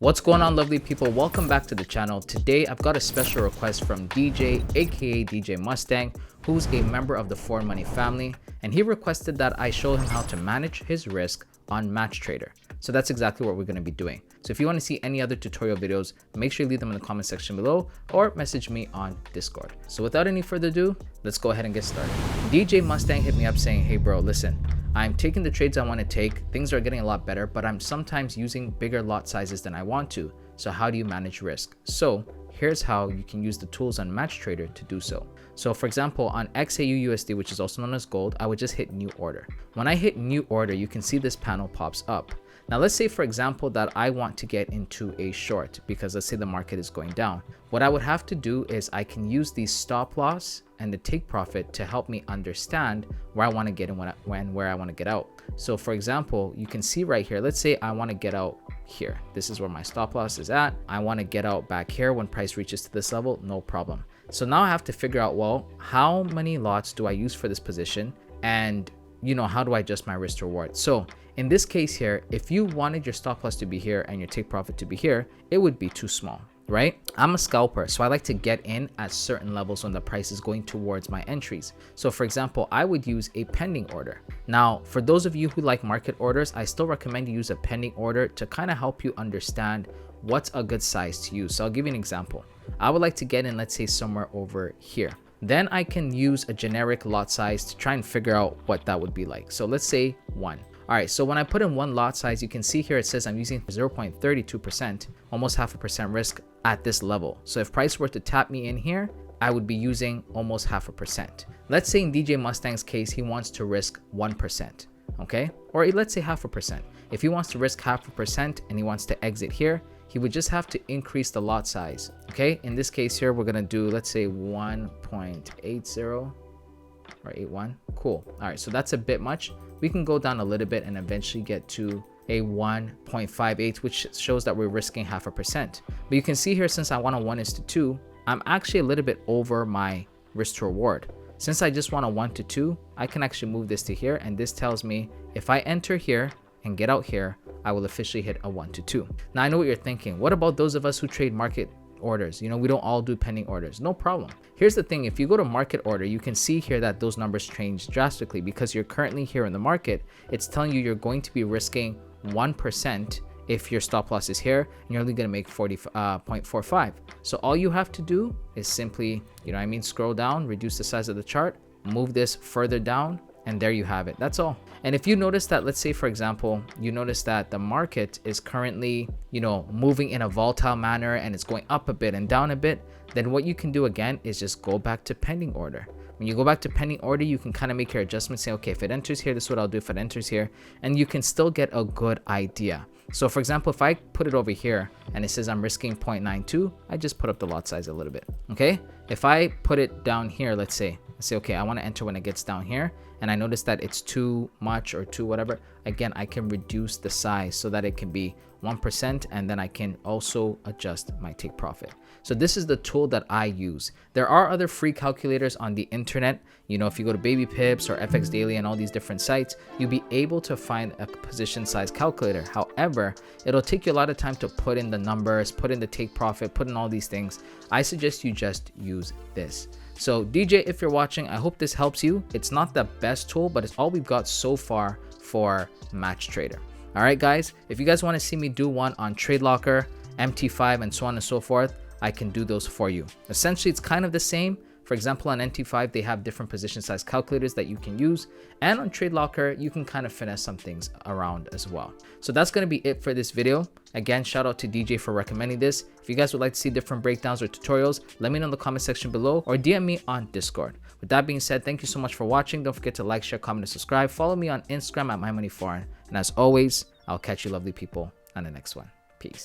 What's going on, lovely people? Welcome back to the channel. Today I've got a special request from DJ, aka DJ Mustang, who's a member of the Foreign Money family, and he requested that I show him how to manage his risk on MatchTrader. So that's exactly what we're going to be doing. So if you want to see any other tutorial videos, make sure you leave them in the comment section below or message me on Discord. So without any further ado, let's go ahead and get started. DJ Mustang hit me up saying, hey bro, listen, I'm taking the trades I want to take. Things are getting a lot better, but I'm sometimes using bigger lot sizes than I want to. So how do you manage risk? So here's how you can use the tools on MatchTrader to do so. So for example, on XAUUSD, which is also known as gold, I would just hit new order. When I hit new order, you can see this panel pops up. Now let's say, for example, that I want to get into a short because let's say the market is going down. What I would have to do is I can use the stop loss and the take profit to help me understand where I want to get in when where I want to get out. So for example, you can see right here, let's say I want to get out here. This is where my stop loss is at. I want to get out back here when price reaches to this level, no problem. So now I have to figure out, well, how many lots do I use for this position? And how do I adjust my risk to reward? So in this case here, if you wanted your stop loss to be here and your take profit to be here, it would be too small, right? I'm a scalper, so I like to get in at certain levels when the price is going towards my entries. So for example, I would use a pending order. Now, for those of you who like market orders, I still recommend you use a pending order to kind of help you understand what's a good size to use. So I'll give you an example. I would like to get in, let's say somewhere over here. Then I can use a generic lot size to try and figure out what that would be like. So let's say 1. All right, so when I put in 1 lot size, you can see here it says I'm using 0.32%, almost 0.5% risk at this level. So if price were to tap me in here, I would be using almost 0.5%. Let's say in DJ Mustang's case, he wants to risk 1%, okay? Or let's say 0.5%. If he wants to risk 0.5% and he wants to exit here, he would just have to increase the lot size, okay? In this case here, we're gonna do, let's say 1.80 or 81. Cool. All right, so that's a bit much. We can go down a little bit and eventually get to a 1.58, which shows that we're risking 0.5%. But you can see here, since I want a 1:2, I'm actually a little bit over my risk to reward. Since I just want a 1:2, I can actually move this to here, and this tells me if I enter here and get out here, I will officially hit a 1:2. Now I know what you're thinking. What about those of us who trade market orders? We don't all do pending orders. No problem. Here's the thing. If you go to market order, you can see here that those numbers change drastically because you're currently here in the market. It's telling you you're going to be risking 1% if your stop loss is here, and you're only going to make 40.45. So all you have to do is simply, scroll down, reduce the size of the chart, move this further down, and there you have it. That's all. And if you notice that, let's say for example, you notice that the market is currently, moving in a volatile manner and it's going up a bit and down a bit, then what you can do again is just go back to pending order. When you go back to pending order, you can kind of make your adjustments, say, okay, if it enters here, this is what I'll do. If it enters here, and you can still get a good idea. So for example, if I put it over here and it says I'm risking 0.92, I just put up the lot size a little bit, okay? If I put it down here, let's say, okay, I want to enter when it gets down here, and I notice that it's too much or too whatever, again, I can reduce the size so that it can be 1%, and then I can also adjust my take profit. So this is the tool that I use. There are other free calculators on the internet. If you go to Baby Pips or FX Daily and all these different sites, you'll be able to find a position size calculator. However, it'll take you a lot of time to put in the numbers, put in the take profit, put in all these things. I suggest you just use this. So DJ, if you're watching, I hope this helps you. It's not the best tool, but it's all we've got so far for MatchTrader. All right, guys, if you guys want to see me do one on TradeLocker, MT5, and so on and so forth, I can do those for you. Essentially, it's kind of the same. For example, on MT5, they have different position size calculators that you can use. And on TradeLocker, you can kind of finesse some things around as well. So that's going to be it for this video. Again, shout out to DJ for recommending this. If you guys would like to see different breakdowns or tutorials, let me know in the comment section below or DM me on Discord. With that being said, thank you so much for watching. Don't forget to like, share, comment, and subscribe. Follow me on Instagram at MyMoneyForeign. And as always, I'll catch you lovely people on the next one. Peace.